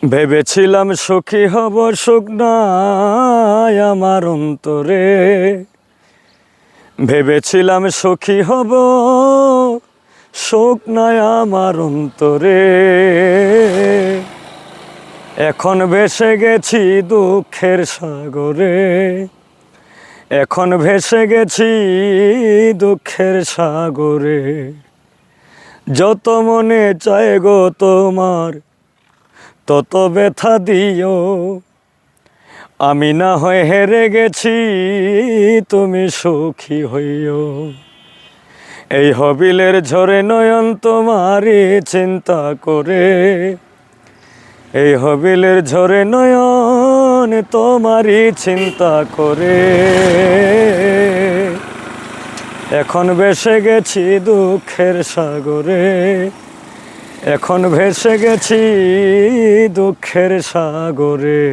ভেবেছিলাম সুখী হব, সুখ নাই আমার অন্তরে। ভেবেছিলাম সুখী হব, সুখ নাই আমার অন্তরে। এখন ভেসে গেছি দুঃখের সাগরে। এখন ভেসে গেছি দুঃখের সাগরে। যত মনে চায় গো তোমার তত ব্যথা দিও। আমি না হয় হেরে গেছি, তুমি সুখী হইও। এই হবিলের ঝরে নয়ন তোমারই চিন্তা করে। এই হবিলের ঝরে নয়ন তোমারই চিন্তা করে। এখন ভেসে গেছি দুঃখের সাগরে। এখন ভেসে গেছি দুঃখের সাগরে।